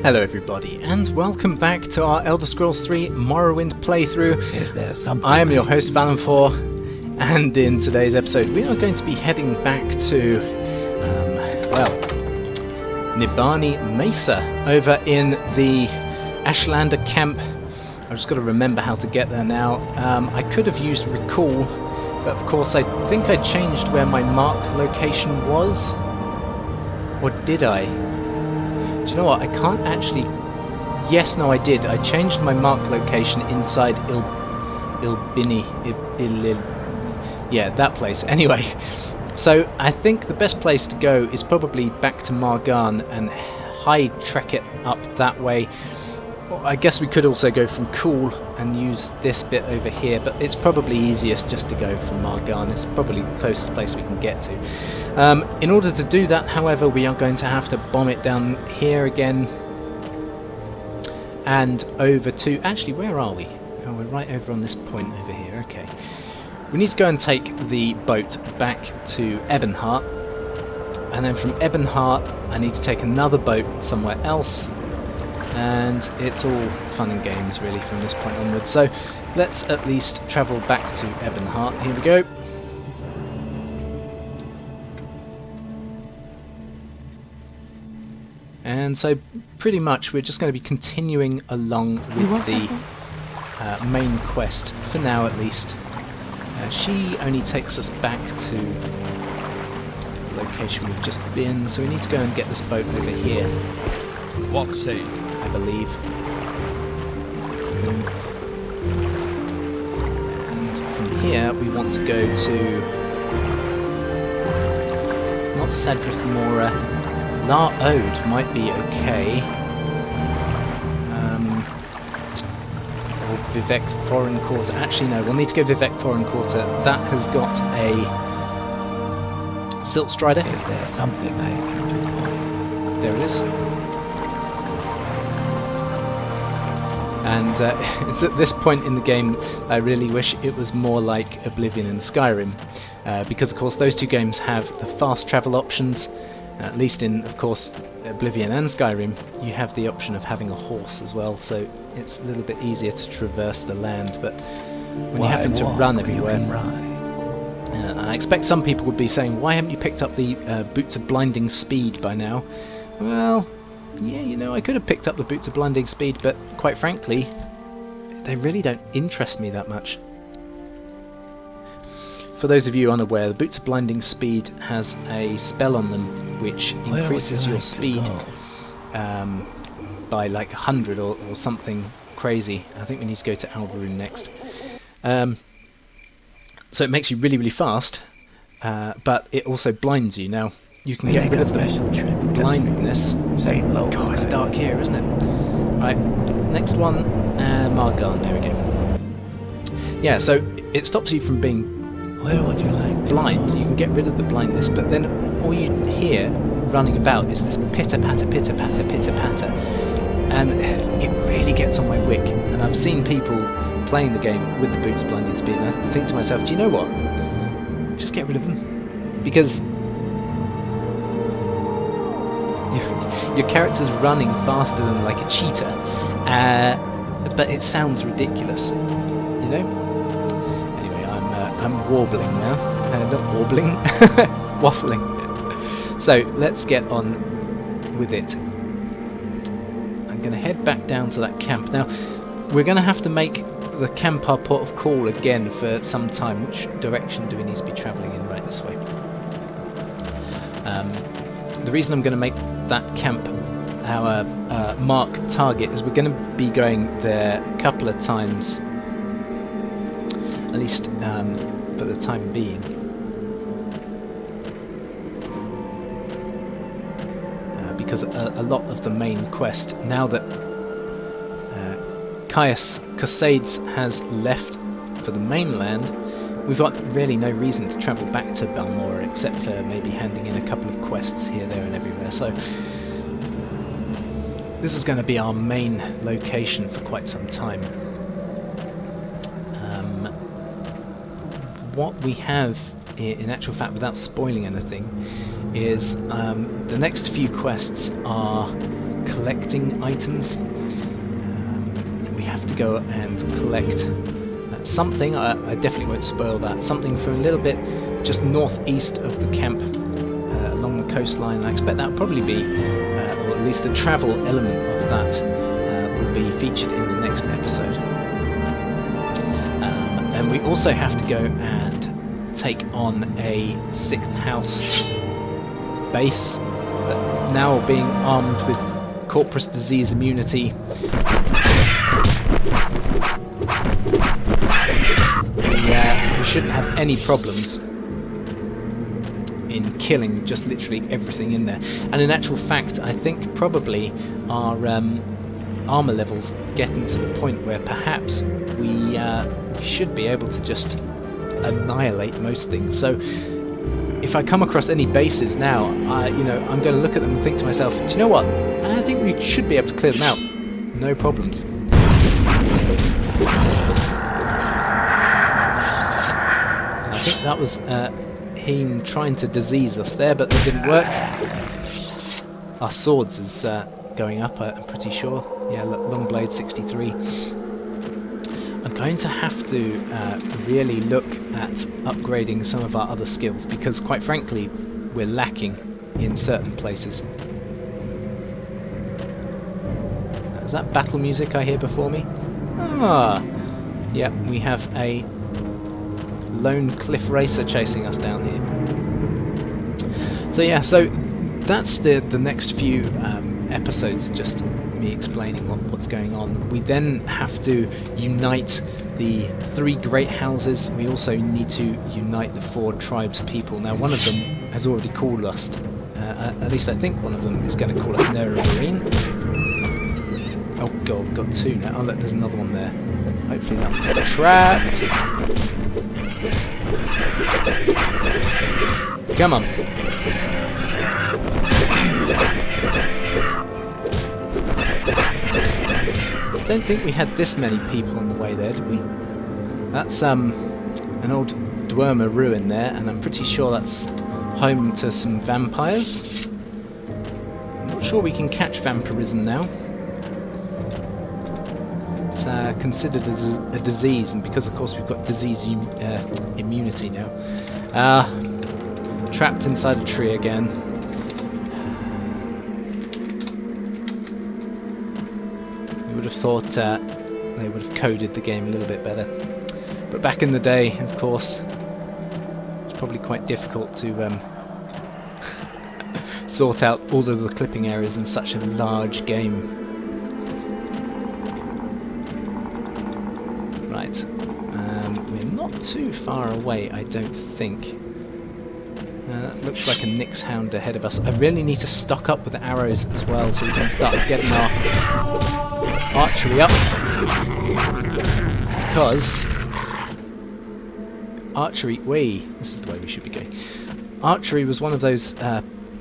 Hello everybody, and welcome back to our Elder Scrolls 3 Morrowind playthrough. Is there something? I am your host Valenfor, and in today's episode we are going to be heading back to, Nibani Mesa, over in the Ashlander camp. I've just got to remember how to get there now. I could have used recall, but of course I think I changed where my mark location was. Or did I? Do you know what? I can't actually... Yes, no, I did. I changed my mark location inside yeah, that place. Anyway, so I think the best place to go is probably back to Margan and high trek it up that way. Well, I guess we could also go from Cool and use this bit over here, but it's probably easiest just to go from Margan. It's probably the closest place we can get to. In order to do that, however, we are going to have to bomb it down here again and over to... Actually, where are we? Oh, we're right over on this point over here. Okay. We need to go and take the boat back to Ebonheart, and then from Ebonheart I need to take another boat somewhere else, and it's all fun and games really from this point onwards. So let's at least travel back to Ebonheart. Here we go. And so pretty much we're just going to be continuing along with the main quest, for now at least. She only takes us back to the location we've just been, so we need to go and get this boat over here. What say you? I believe. And from here we want to go to... not Sadrith Mora. La Ode might be okay. Or Vivek Foreign Quarter. Actually no, we'll need to go Vivek Foreign Quarter. That has got a Silt Strider. Is there something I can do for you? There it is. And it's at this point in the game I really wish it was more like Oblivion and Skyrim, because of course those two games have the fast travel options. At least in, of course, Oblivion and Skyrim, you have the option of having a horse as well, so it's a little bit easier to traverse the land, but when you're having to run everywhere... And I expect some people would be saying, why haven't you picked up the Boots of Blinding Speed by now? Well, yeah, you know, I could have picked up the Boots of Blinding Speed, but quite frankly, they really don't interest me that much. For those of you unaware, the Boots of Blinding Speed has a spell on them which increases your speed by like 100 or something crazy. I think we need to go to Albaroon next. So it makes you really, really fast, but it also blinds you. Now, you can get rid of the blindness. God, it's dark here, isn't it? Right, next one, Margan, there we go. Yeah, so it stops you from being blind. You can get rid of the blindness, but then all you hear running about is this pitter-patter, pitter-patter, pitter-patter, and it really gets on my wick. And I've seen people playing the game with the Boots of Blinding Speed, and I think to myself, do you know what? Just get rid of them. Because your character's running faster than like a cheetah, but it sounds ridiculous, you know? I'm warbling now. Not warbling, waffling. So let's get on with it. I'm going to head back down to that camp. Now, we're going to have to make the camp our port of call again for some time. Which direction do we need to be travelling in? Right, this way. The reason I'm going to make that camp our mark target is we're going to be going there a couple of times. At least for the time being. Because a lot of the main quest, now that Caius Cosades has left for the mainland, we've got really no reason to travel back to Balmora except for maybe handing in a couple of quests here, there and everywhere. So this is going to be our main location for quite some time. What we have, in actual fact, without spoiling anything, is the next few quests are collecting items. We have to go and collect something. I definitely won't spoil that. Something for a little bit just northeast of the camp, along the coastline. I expect that will probably be, or at least the travel element of that will be featured in the next episode. And we also have to go and take on a 6th house base, but now being armed with corpus disease immunity. We shouldn't have any problems in killing just literally everything in there. And in actual fact, I think probably our armor levels getting to the point where perhaps we should be able to just annihilate most things. So if I come across any bases now, I'm going to look at them and think to myself, do you know what? I think we should be able to clear them out. No problems. I think that was him trying to disease us there, but that didn't work. Our swords is going up, I'm pretty sure. Yeah, long blade 63. I'm going to have to really look at upgrading some of our other skills, because quite frankly we're lacking in certain places. Is that battle music I hear before me? Ah, yeah, we have a lone cliff racer chasing us down here. So yeah, so that's the next few episodes, just me explaining what's going on. We then have to unite the 3 great houses. We also need to unite the 4 tribes people. Now one of them has already called us, at least I think one of them is going to call us Marine. Oh god, got 2 now. Oh look, there's another one there. Hopefully that was trapped. Come on. I don't think we had this many people on the way there, did we? That's an old Dwemer ruin there, and I'm pretty sure that's home to some vampires. I'm not sure we can catch vampirism now. It's considered as a disease, and because of course we've got disease immunity now. Trapped inside a tree again. You would have thought they would have coded the game a little bit better. But back in the day, of course, it's probably quite difficult to sort out all of the clipping areas in such a large game. Right, we're not too far away, I don't think. That looks like a Nyx hound ahead of us. I really need to stock up with arrows as well, so we can start getting our archery up. Because archery, this is the way we should be going. Archery was one of those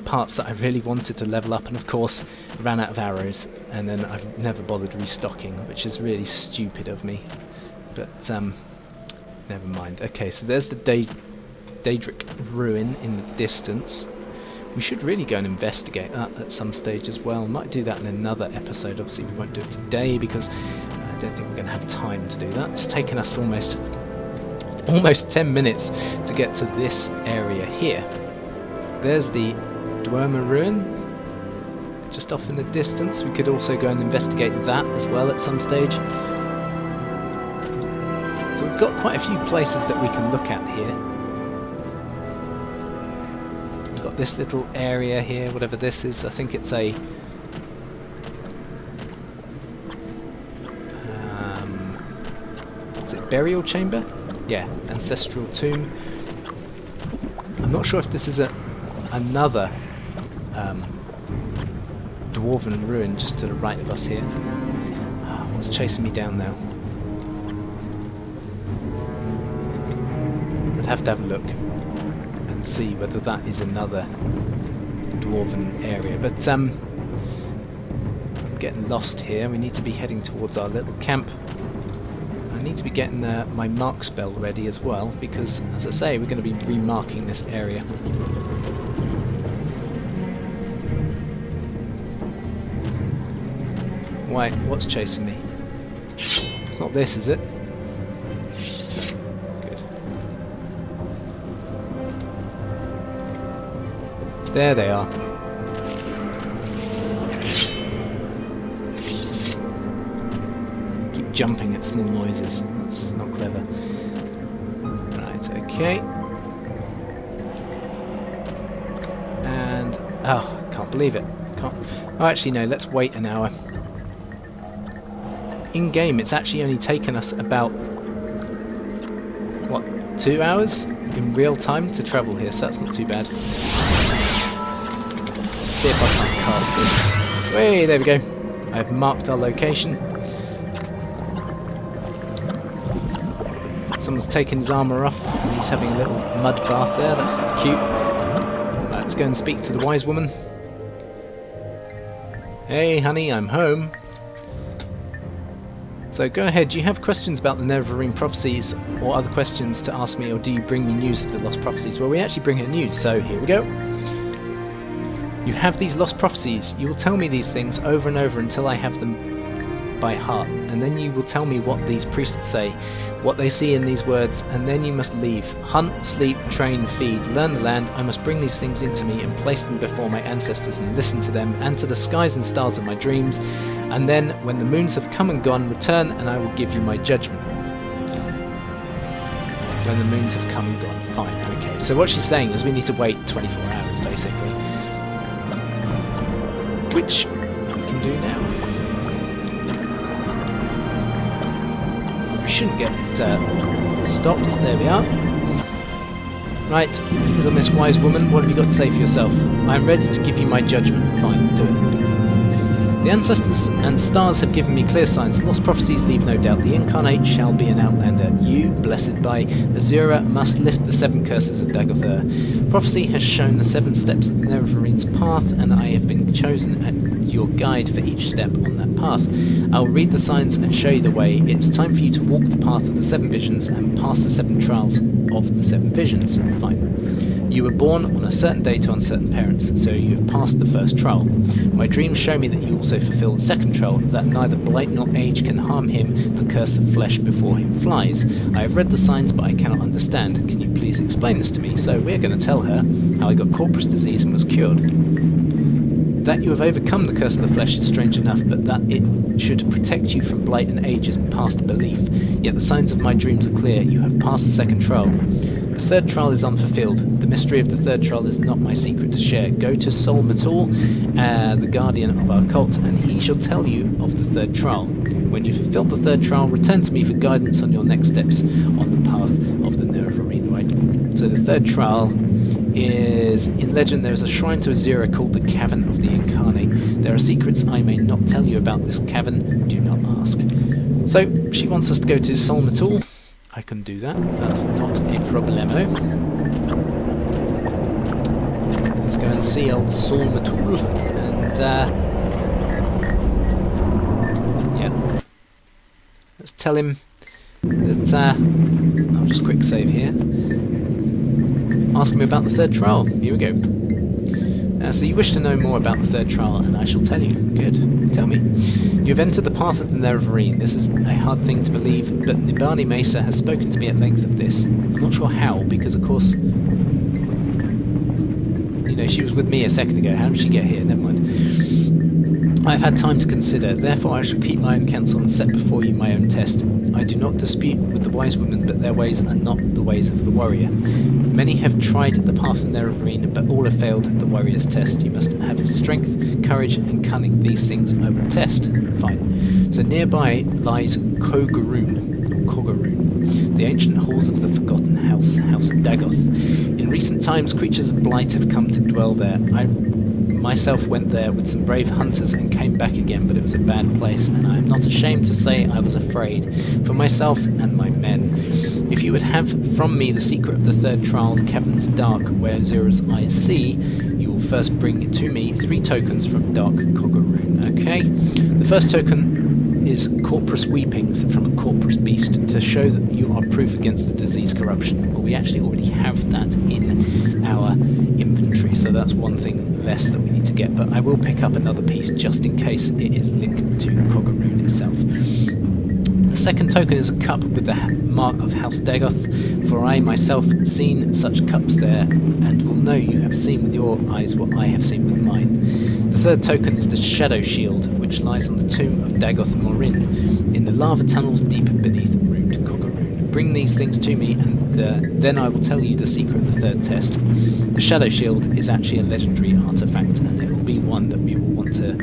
parts that I really wanted to level up, and of course I ran out of arrows, and then I've never bothered restocking, which is really stupid of me. But never mind. Okay, so there's the Daedric ruin in the distance. We should really go and investigate that at some stage as well. Might do that in another episode. Obviously we won't do it today because I don't think we're going to have time to do that. It's taken us almost 10 minutes to get to this area here. There's the Dwemer ruin just off in the distance. We could also go and investigate that as well at some stage. So we've got quite a few places that we can look at here. We've got this little area here, whatever this is. I think it's a is it burial chamber? Yeah, ancestral tomb. I'm not sure if this is another dwarven ruin just to the right of us here. What's chasing me down now? I'd have to have a look and see whether that is another dwarven area. But I'm getting lost here. We need to be heading towards our little camp. I need to be getting my mark spell ready as well, because, as I say, we're going to be remarking this area. Why? What's chasing me? It's not this, is it? Good. There they are. Keep jumping at small noises. That's not clever. Right, okay. And... oh, can't believe it. Can't... oh, actually no, let's wait an hour. In-game, it's actually only taken us about, what, 2 hours in real time to travel here, so that's not too bad. Let's see if I can't cast this. Hey, there we go. I've marked our location. Someone's taken his armour off, and he's having a little mud bath there, that's cute. Right, let's go and speak to the wise woman. Hey honey, I'm home. So go ahead, do you have questions about the Nevermarine prophecies or other questions to ask me, or do you bring me news of the lost prophecies? Well, we actually bring her news, so here we go. You have these lost prophecies. You will tell me these things over and over until I have them by heart, and then you will tell me what these priests say, what they see in these words, and then you must leave. Hunt, sleep, train, feed, learn the land. I must bring these things into me and place them before my ancestors and listen to them and to the skies and stars of my dreams. And then, when the moons have come and gone, return and I will give you my judgment. When the moons have come and gone. Fine, okay. So what she's saying is we need to wait 24 hours, basically. Which we can do now. We shouldn't get stopped. There we are. Right, little Miss Wise Woman, what have you got to say for yourself? I am ready to give you my judgment. Fine, do it. The ancestors and stars have given me clear signs. Lost prophecies leave no doubt. The incarnate shall be an outlander. You, blessed by Azura, must lift the 7 curses of Dagothr. Prophecy has shown the 7 steps of the Nevermarine's path, and I have been chosen as your guide for each step on that path. I will read the signs and show you the way. It's time for you to walk the path of the 7 visions and pass the 7 trials of the 7 visions. Fine. You were born on a certain day to uncertain parents, so you have passed the first trial. My dreams show me that you also fulfill the second trial, that neither blight nor age can harm him, the curse of flesh before him flies. I have read the signs, but I cannot understand. Can you please explain this to me? So we're going to tell her how I got corpus disease and was cured. That you have overcome the curse of the flesh is strange enough, but that it should protect you from blight and age is past belief. Yet the signs of my dreams are clear. You have passed the second trial. The third trial is unfulfilled. The mystery of the third trial is not my secret to share. Go to Sol Matul, the guardian of our cult, and he shall tell you of the third trial. When you've fulfilled the third trial, return to me for guidance on your next steps on the path of the Nevermarine. Right? So the third trial is, in legend, there is a shrine to Azura called the Cavern of the Incarnate. There are secrets I may not tell you about this cavern. Do not ask. So she wants us to go to Sol Matul. I can do that. That's not a problemo. Let's go and see old Sol Matul, and yeah, let's tell him that I'll just quick save here. Ask him about the third trial. Here we go. So you wish to know more about the third trial, and I shall tell you. Good. Tell me. You have entered the path of the Nevermarine. This is a hard thing to believe, but Nibali Mesa has spoken to me at length of this. I'm not sure how, because of course, you know, she was with me a second ago. How did she get here? Never mind. I have had time to consider, therefore I shall keep my own counsel and set before you my own test. I do not dispute with the wise women, but their ways are not the ways of the warrior. Many have tried the path of Nevermarine, but all have failed the warrior's test. You must have strength, courage, and cunning. These things I will test. Fine. So nearby lies Kogaroon, the ancient halls of the forgotten house, House Dagoth. In recent times, creatures of blight have come to dwell there. I myself went there with some brave hunters and came back again, but it was a bad place, and I am not ashamed to say I was afraid for myself and my men. If you would have from me the secret of the third trial, the caverns dark where Azura's eyes see, you will first bring to me 3 tokens from Dark Kogaroon. Okay? The first token is Corpus Weepings from a Corpus Beast. to show that you are proof against the disease corruption. Well, we actually already have that in our inventory, so that's one thing less that we need to get. But I will pick up another piece just in case it is linked to Coggaroon itself. The second token is a cup with the mark of House Dagoth, for I myself have seen such cups there, and will know you have seen with your eyes what I have seen with mine. The third token is the Shadow Shield, which lies on the tomb of Dagoth Morin, in the lava tunnels deep beneath ruined Coggaroon. Bring these things to me, and then I will tell you the secret of the third test. The Shadow Shield is actually a legendary artifact, and it will be one that we will want to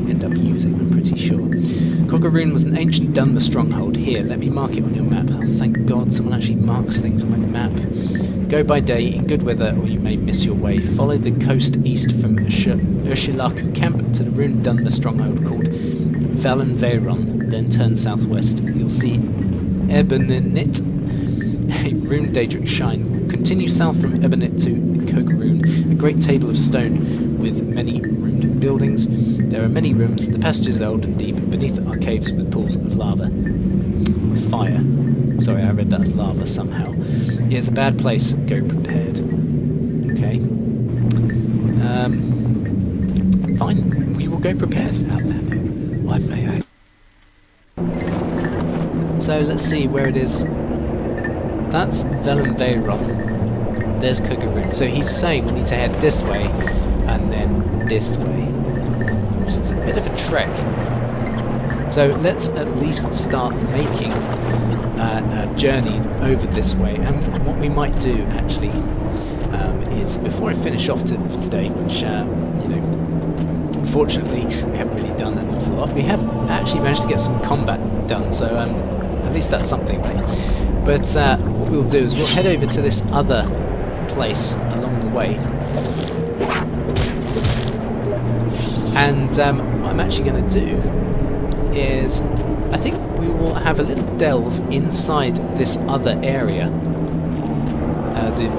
end up using, I'm pretty sure. Coggaroon was an ancient Dunmer stronghold. Here, let me mark it on your map. Oh, thank God someone actually marks things on my map. Go by day, in good weather, or you may miss your way. Follow the coast east from Ursulaku Camp to the ruined Dunmer stronghold called Valenfor, then turn southwest. You'll see Ebonit, a ruined Daedric shrine. Continue south from Ebonit to Coggaroon, a great table of stone with many ruined buildings. There are many rooms, the passages are old and deep, beneath are caves with pools of lava. Fire. Sorry, I read that as lava somehow. It is a bad place, go prepared. Okay. Fine, we will go prepared. Yes, Outlander. What may I... So let's see where it is. That's Valenfor. There's Coggaroon. So he's saying we need to head this way, and then this way. Which is a bit of a trek. So let's at least start making a journey over this way. And what we might do actually is, before I finish off for today, which you know, unfortunately we haven't really done an awful lot. We have actually managed to get some combat done, so at least that's something, right? But what we'll do is we'll head over to this other place along the way. And what I'm actually going to do is, I think we will have a little delve inside this other area. The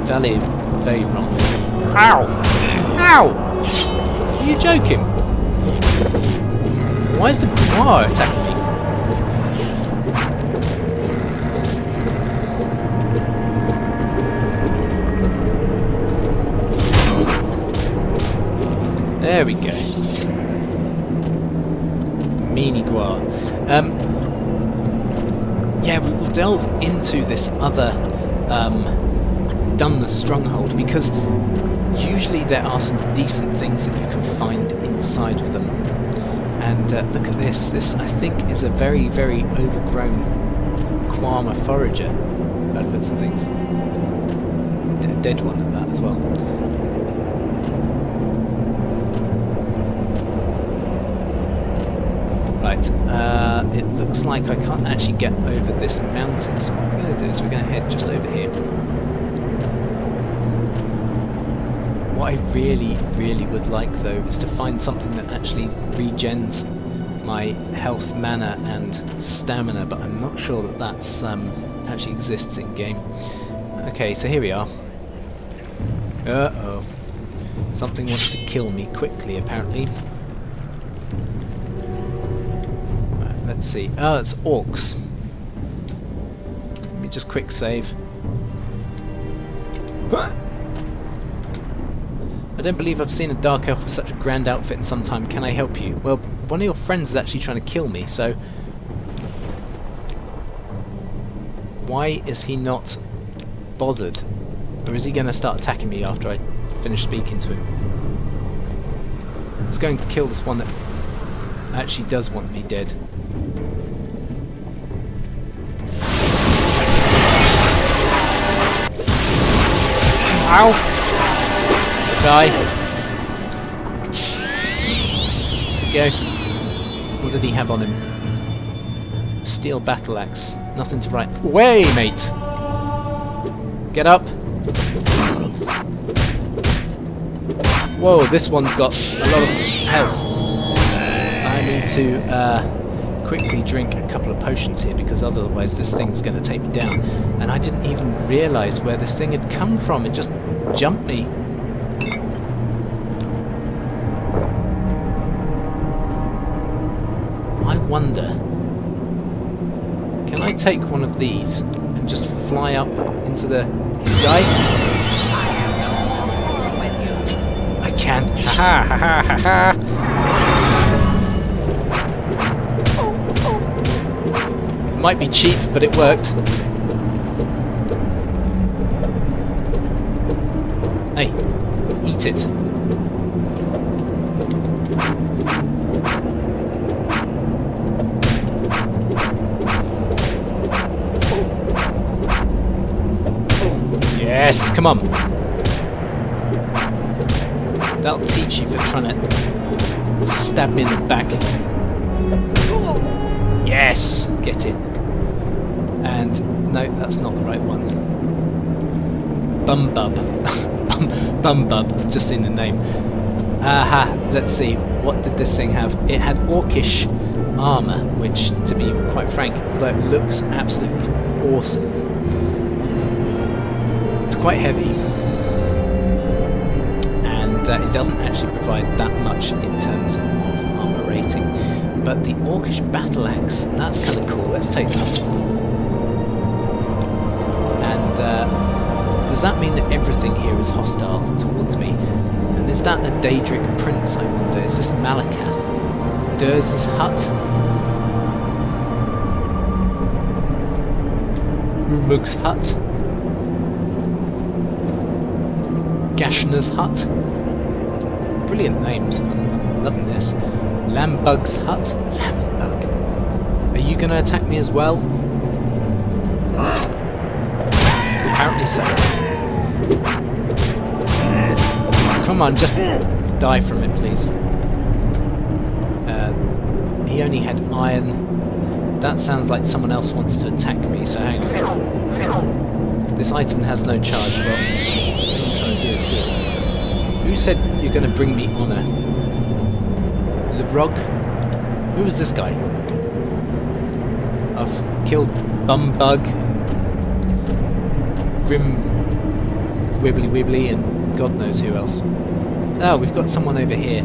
Valley of Vvardenfel. Ow! Ow! Are you joking? Why is the Gwar attacking me? There we go. Meanie Gwar. Yeah, we will delve into this other Dunmer stronghold, because usually there are some decent things that you can find inside of them. And look at this. This, I think, is a very, very overgrown Kwama forager, by the looks of things. A dead one at that as well. Right, it looks like I can't actually get over this mountain, so what we're going to do is we're going to head just over here. What I really, really would like, though, is to find something that actually regens my health, mana, and stamina, but I'm not sure that that's actually exists in game. Okay, so here we are. Uh-oh. Something wants to kill me quickly, apparently. Let's see. Oh, it's orcs. Let me just quick save. I don't believe I've seen a dark elf with such a grand outfit in some time. Can I help you? Well, one of your friends is actually trying to kill me, so... Why is he not bothered? Or is he going to start attacking me after I finish speaking to him? Let's go and kill this one that actually does want me dead. Ow! Die. There we go. What did he have on him? Steel battle axe. Nothing to write. Away, mate! Get up. Whoa, this one's got a lot of health. I need to quickly drink a couple of potions here, because otherwise this thing's going to take me down. And I didn't even realise where this thing had come from. It just jumped me. I wonder... Can Can I take one of these and just fly up into the sky? I can. Ha ha ha ha ha! Might be cheap, but it worked. Hey, eat it. Yes, come on. That'll teach you for trying to stab me in the back. Yes, get in. And no, that's not the right one. Bumbub. Bumbub, I've just seen the name. Aha, let's see, what did this thing have? It had orcish armour, which, to be quite frank, although it looks absolutely awesome, it's quite heavy, and it doesn't actually provide that much in terms of armour rating. But the orcish battle axe, that's kind of cool, let's take that. And does that mean that everything here is hostile towards me? And is that a Daedric prince, I wonder? Is this Malakath? Durz's hut? Rumug's hut? Gashna's hut? Brilliant names, I'm loving this. Lambug's hut? Lambug. Are you going to attack me as well? Apparently so. Come on, just die from it, please. He only had iron. That sounds like someone else wants to attack me, so hang on. This item has no charge, but what I'm trying to do is good. Who said you're going to bring me honour? Levrog? Who is this guy? I've killed Bumbug, Grim Wibbly Wibbly, and God knows who else. Oh, we've got someone over here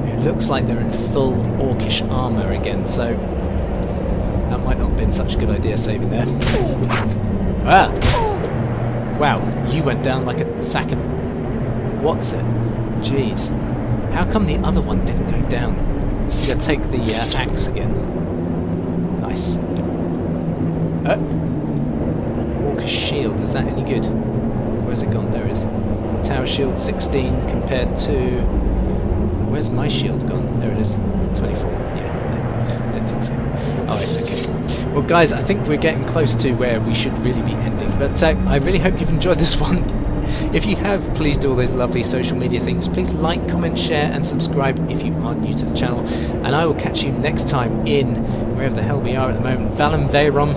who looks like they're in full orcish armour again, so that might not have been such a good idea saving there. Ah! Wow, you went down like a sack of... what's it? Jeez. How come the other one didn't go down? I'm going to take the axe again. Nice. Orcish shield, is that any good? Where's it gone? There it is. Tower shield 16 compared to... where's my shield gone? There it is. 24. Yeah, no, didn't think so. Alright, okay. Well guys, I think we're getting close to where we should really be ending, but I really hope you've enjoyed this one. If you have, please do all those lovely social media things. Please like, comment, share and subscribe if you are new to the channel. And I will catch you next time in, wherever the hell we are at the moment, Valenfor,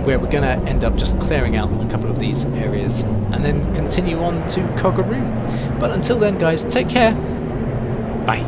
where we're going to end up just clearing out a couple of these areas and then continue on to Coggeroon. But until then guys, take care. Bye.